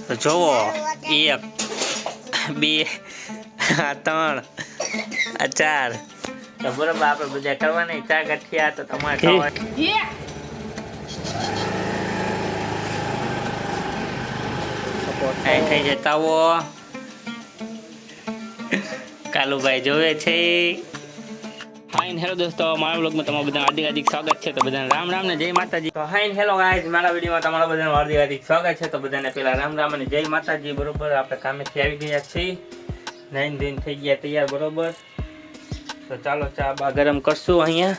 તો જોવો 1 2 3 4 તો બરોબર આપણે બધા કરવાની ચા ગઠિયા તો તમારે થઈ જતા હો કાલુભાઈ જોવે છે. હાઈ હેલો દોસ્તો, મારા બ્લોગમાં તમારું બધાનું હાર્દિક સ્વાગત છે. તો બધાને રામ રામ ને જય માતાજી. તો હાઈ હેલો ગાઈઝ, મારા વિડીયોમાં તમારા બધાનું હાર્દિક સ્વાગત છે. તો બધાને પહેલા રામ રામ અને જય માતાજી. બરોબર આપણે કામેથી આવી ગયા છીએ, નાઈન ધોઈને થઈ ગયા તૈયાર. બરોબર તો ચાલો ચા બા ગરમ કરશું. અહીંયા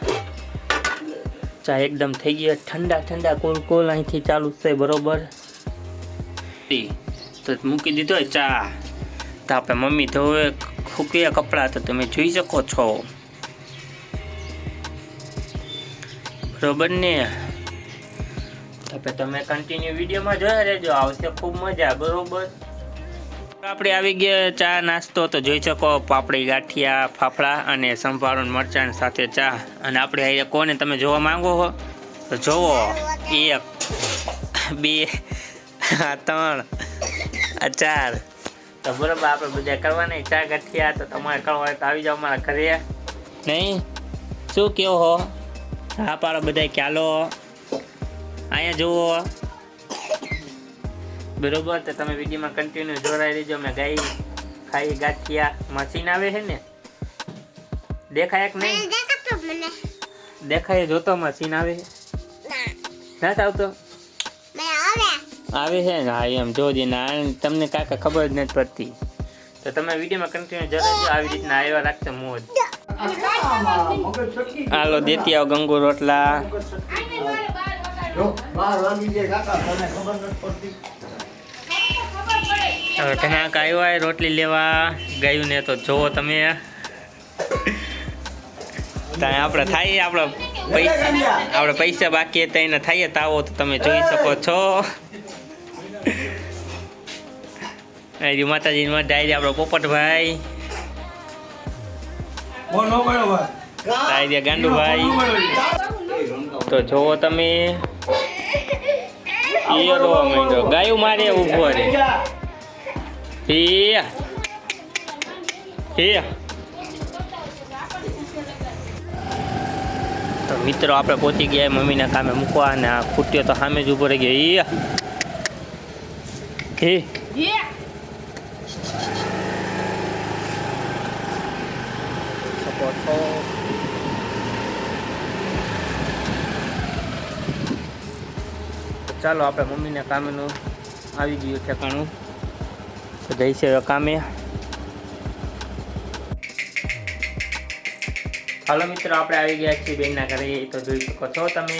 ચા એકદમ થઈ ગયા ઠંડા ઠંડા કોલ અહીંથી ચાલુ છે. બરોબર તો મૂકી દીધો ચા. તો આપણે મમ્મી ધોવે ખૂક્યા કપડાં તો તમે જોઈ શકો છો. બરોબર ને, આપણે તમે કન્ટિન્યુ વિડીયોમાં જોયા રહેજો, આવશે ખૂબ મજા. બરોબર આપણે આવી ગયા ચા નાસ્તો તો જોઈ શકો, પાપડી ગાંઠિયા ફાફડા અને સંભારો મરચાં સાથે ચા. અને આપણે અહીંયા કોને તમે જોવા માંગો છો તો જોવો 1 2 3 4 તો બરોબર આપણે બધા કરવાની ચા ગઠિયા તો તમારે કરવા હોય તો આવી જાઓ મારા ઘરે. નહીં શું કહો હો? હા પાડો બધા ચાલો અહીંયા જુઓ. બરોબર તો તમે વિડીયોમાં કન્ટિન્યુ જોડાઈ રહેજો. મેં ગાઈ ખાઈ ગાંઠિયા મશીન આવે છે ને, દેખાય કે નહીં? દેખાય જોતો મશીન આવે નથી આવતો? આવે છે ને? હા એમ જોજે ને, તમને કાકા ખબર જ નથી પડતી. તો તમે વિડીયોમાં કન્ટિન્યુ જોડાઈ આવી રીતના આવ્યા રાખશે મોજ. હાલો દેતી આવો ગંગુ રોટલા. હવે ઘણા આવ્યા રોટલી લેવા ગાયું ને તો જોવો તમે. આપણે થાય આપણે પૈસા બાકી હતા એને થાય તાવો તો તમે જોઈ શકો છો. માતાજી ડાયરી આપણો પોપટભાઈ, ગાંડુભાઈ તો જોવો તમે. ગાયું મારે ઉભો રે. તો મિત્રો આપણે પહોંચી ગયા મમ્મીના કામે મૂકવા, અને આ ખૂટ્યો તો સામે જ ઉભો રહી ગયો. ચાલો આપણે મમ્મીના કામેનું આવી ગયું ઠેકાણું તો જઈ છે કામે. હાલો મિત્રો આપણે આવી ગયા છીએ બેનના ઘરે. તો જોઈ શકો છો તમે,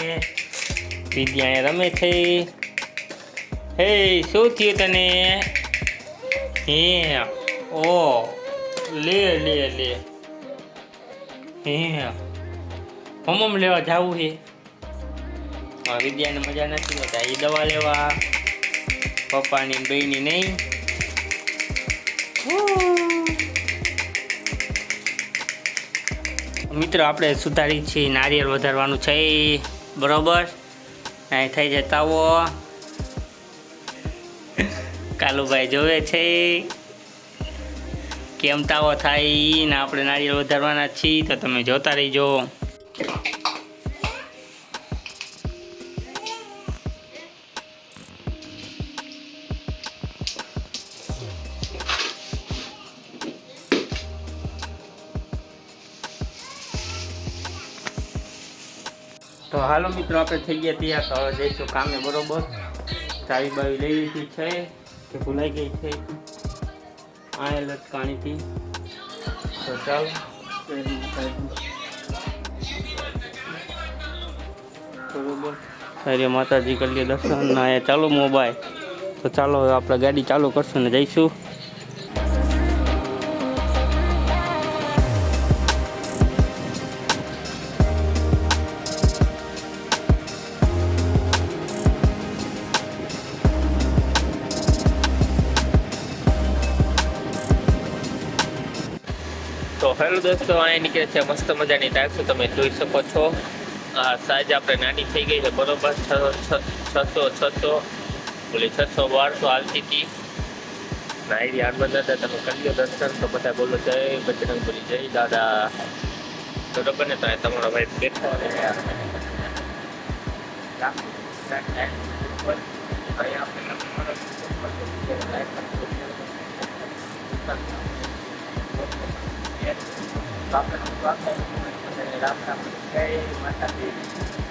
વિદ્યા રમે છે. હે શું થયું તને? હે ઓ લે લે લે હે હોમ લેવા જવું છે. વિદ્યાને મજા નથી હોતા એ દવા લેવા પપ્પાની બેની નહીં. મિત્રો આપણે સુધારી છીએ, નારિયેળ વધારવાનું છે. બરોબર અહીં થઈ જતા હો કાલુભાઈ જોવે છે કેમ તાવો થાય ને આપણે નારિયેળ વધારવાના છીએ. તો તમે જોતા રહીજો. તો હાલો મિત્રો આપણે થઈ ગયા તૈયાર. તો હવે જઈશું કામે. બરોબર ચાવી બાવી લઈ લીધી છે કે ભૂલાઈ ગઈ છે આ લટકાણીથી. તો ચાલો બરોબર સારી માતાજી કરી લે દર્શન ના અહીંયા ચાલો મોબાઈલ. તો ચાલો હવે આપણે ગાડી ચાલુ કરશું ને જઈશું. તો હેલો દોસ્તો, અહીંયા નીકળે છે મસ્ત મજાની ટાક્સી, તમે જોઈ શકો છો. આ સાઈઝ આપણે નાની થઈ ગઈ છે. બરોબર 600 બોલી 600 હાલતી હતી. નાયરી આગળ દાદા તમે કરી લો દર્શન. તો બધા બોલો જય બજરંગ બલી, જય દાદા. બરોબર ને? તો તમારો ભાઈ બેઠો જય માતાજી.